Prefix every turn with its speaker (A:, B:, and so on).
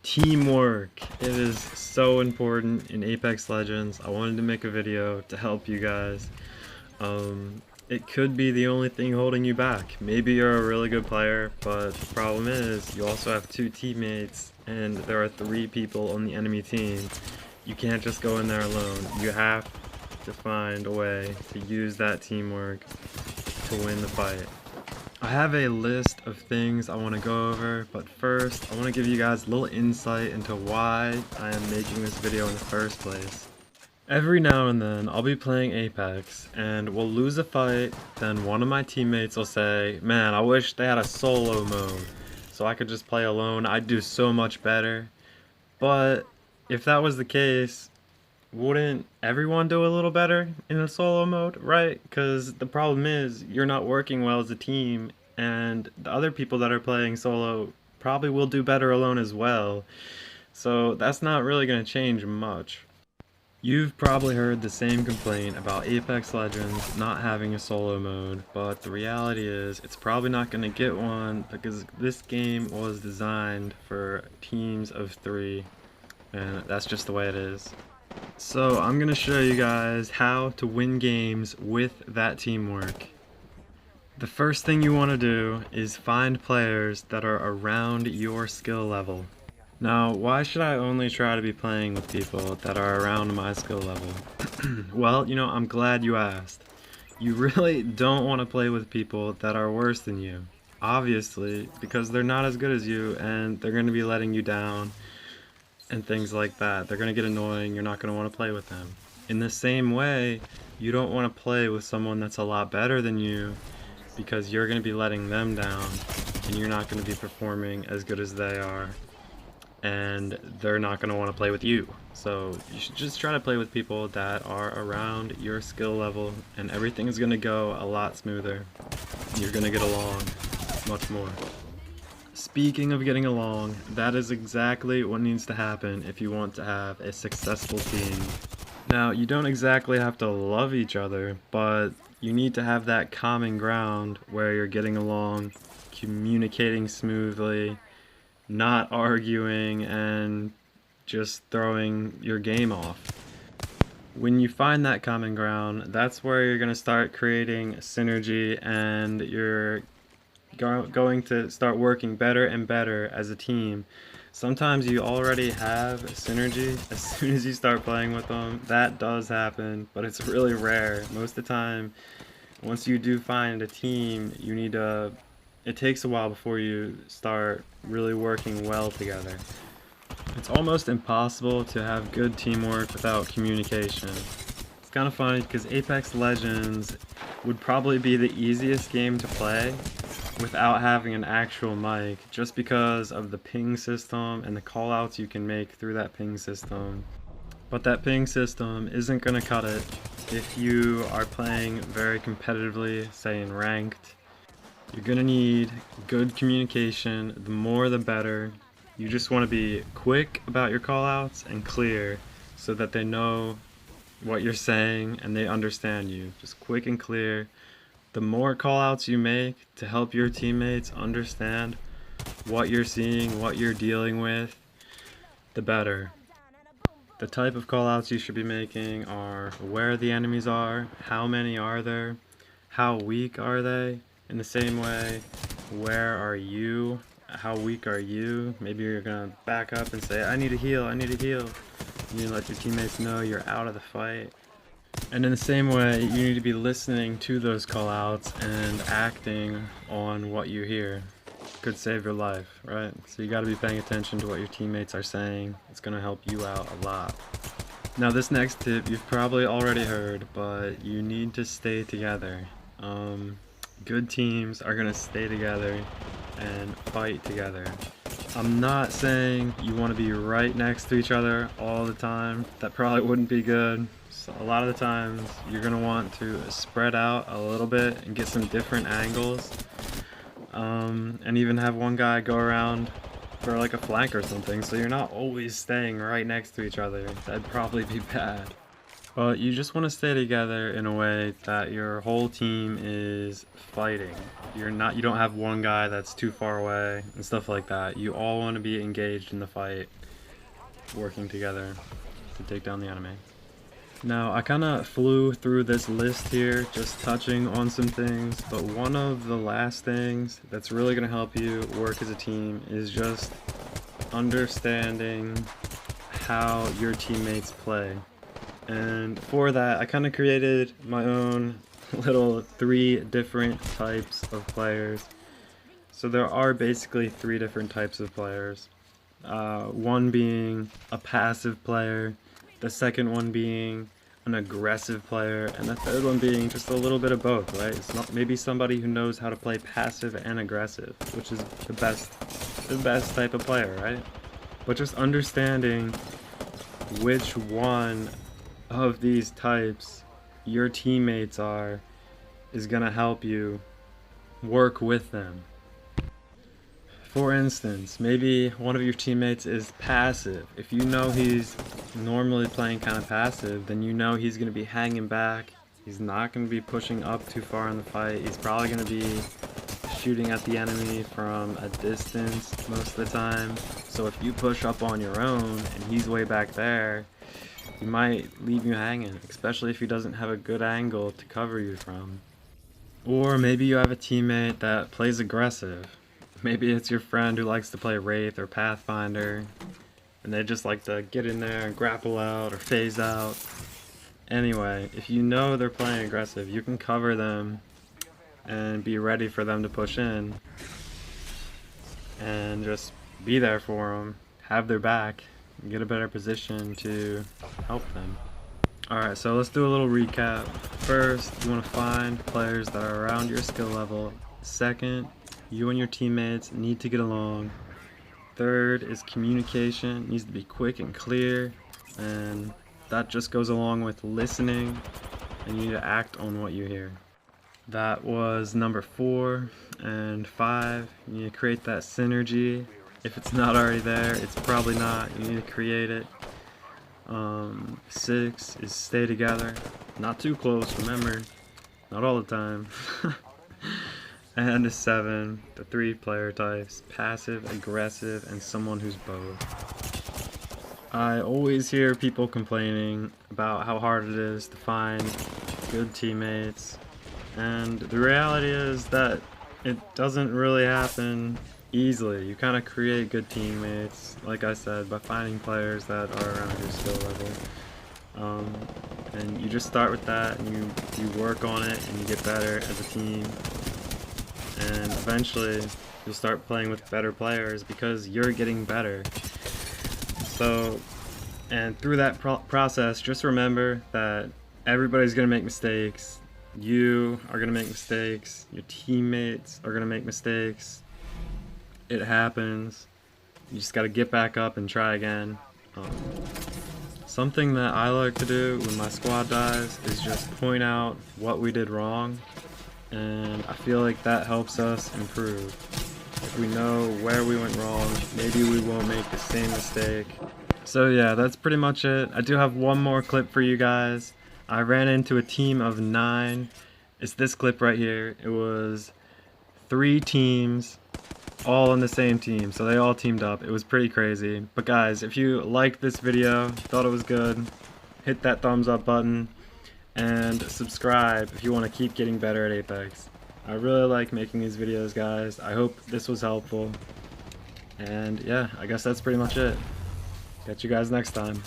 A: Teamwork. It is so important in Apex Legends. I wanted to make a video to help you guys. It could be the only thing holding you back. Maybe you're a really good player, but the problem is you also have two teammates and there are three people on the enemy team. You can't just go in there alone. You have to find a way to use that teamwork to win the fight. I have a list of things I want to go over, but first I want to give you guys a little insight into why I am making this video in the first place. Every now and then I'll be playing Apex and we'll lose a fight, then one of my teammates will say, "Man, I wish they had a solo mode so I could just play alone. I'd do so much better." But if that was the case, wouldn't everyone do a little better in a solo mode, right? Because the problem is you're not working well as a team, and the other people that are playing solo probably will do better alone as well. So that's not really going to change much. You've probably heard the same complaint about Apex Legends not having a solo mode, but the reality is it's probably not going to get one because this game was designed for teams of 3, and that's just the way it is. So I'm going to show you guys how to win games with that teamwork. The first thing you want to do is find players that are around your skill level. Now, why should I only try to be playing with people that are around my skill level? Well, I'm glad you asked. You really don't want to play with people that are worse than you. Obviously, because they're not as good as you and they're going to be letting you down and things like that. They're going to get annoying, you're not going to want to play with them. In the same way, you don't want to play with someone that's a lot better than you because you're going to be letting them down and you're not going to be performing as good as they are, and they're not going to want to play with you. So you should just try to play with people that are around your skill level and everything is going to go a lot smoother. You're going to get along much more. Speaking of getting along, that is exactly what needs to happen if you want to have a successful team. Now, you don't exactly have to love each other, but you need to have that common ground where you're getting along, communicating smoothly, not arguing, and just throwing your game off. When you find that common ground, that's where you're going to start creating synergy and you're going to start working better and better as a team. Sometimes you already have synergy as soon as you start playing with them. That does happen, but it's really rare. Most of the time, once you do find a team, it takes a while before you start really working well together. It's almost impossible to have good teamwork without communication. It's kind of funny because Apex Legends would probably be the easiest game to play without having an actual mic, just because of the ping system and the callouts you can make through that ping system. But that ping system isn't going to cut it if you are playing very competitively, say in ranked. You're going to need good communication, the more the better. You just want to be quick about your callouts and clear so that they know what you're saying and they understand you. Just quick and clear. The more callouts you make to help your teammates understand what you're seeing, what you're dealing with, the better. The type of callouts you should be making are where the enemies are, how many are there, how weak are they. In the same way, where are you, how weak are you. Maybe you're gonna back up and say, "I need a heal, I need a heal." And you let your teammates know you're out of the fight. And in the same way, you need to be listening to those callouts and acting on what you hear. Could save your life, right? So you gotta be paying attention to what your teammates are saying. It's gonna help you out a lot. Now this next tip you've probably already heard, but you need to stay together. Good teams are gonna stay together and fight together. I'm not saying you want to be right next to each other all the time. That probably wouldn't be good. So a lot of the times you're going to want to spread out a little bit and get some different angles. And even have one guy go around for like a flank or something, so you're not always staying right next to each other. That'd probably be bad. But you just want to stay together in a way that your whole team is fighting. You don't have one guy that's too far away and stuff like that. You all want to be engaged in the fight, working together to take down the enemy. Now, I kind of flew through this list here, just touching on some things, but one of the last things that's really going to help you work as a team is just understanding how your teammates play. And for that, I kind of created my own little 3 different types of players. So there are basically 3 different types of players. One being a passive player, the second one being an aggressive player, and the third one being just a little bit of both, right? It's not maybe somebody who knows how to play passive and aggressive, which is the best type of player, right? But just understanding which one of these types your teammates are is gonna help you work with them. For instance, maybe one of your teammates is passive. If you know he's normally playing kind of passive, then you know he's gonna be hanging back. He's not gonna be pushing up too far in the fight. He's probably gonna be shooting at the enemy from a distance most of the time. So if you push up on your own and he's way back there, he might leave you hanging, especially if he doesn't have a good angle to cover you from. Or maybe you have a teammate that plays aggressive. Maybe it's your friend who likes to play Wraith or Pathfinder, and they just like to get in there and grapple out or phase out. Anyway, if you know they're playing aggressive, you can cover them and be ready for them to push in, and just be there for them, have their back, and get a better position to help them. Alright, so let's do a little recap. First, you want to find players that are around your skill level. Second, you and your teammates need to get along. Third is communication. It needs to be quick and clear, and that just goes along with listening, and you need to act on what you hear. That was number 4. And 5, you need to create that synergy. If it's not already there, it's probably not. You need to create it. 6 is stay together. Not too close, remember. Not all the time. And 7, the 3 player types, passive, aggressive, and someone who's both. I always hear people complaining about how hard it is to find good teammates, and the reality is that it doesn't really happen easily. You kind of create good teammates, like I said, by finding players that are around your skill level. And you just start with that, and you work on it, and you get better as a team. And eventually you'll start playing with better players because you're getting better. So, and through that process, just remember that everybody's gonna make mistakes. You are gonna make mistakes. Your teammates are gonna make mistakes. It happens. You just gotta get back up and try again. Something that I like to do when my squad dies is just point out what we did wrong, and I feel like that helps us improve. If we know where we went wrong, maybe we won't make the same mistake. So yeah, that's pretty much it. I do have one more clip for you guys. I ran into a team of 9. It's this clip right here. It was 3 teams all on the same team, so they all teamed up. It was pretty crazy. But guys, if you liked this video, thought it was good, hit that thumbs up button and subscribe if you want to keep getting better at Apex. I really like making these videos, guys. I hope this was helpful. And yeah, I guess that's pretty much it. Catch you guys next time.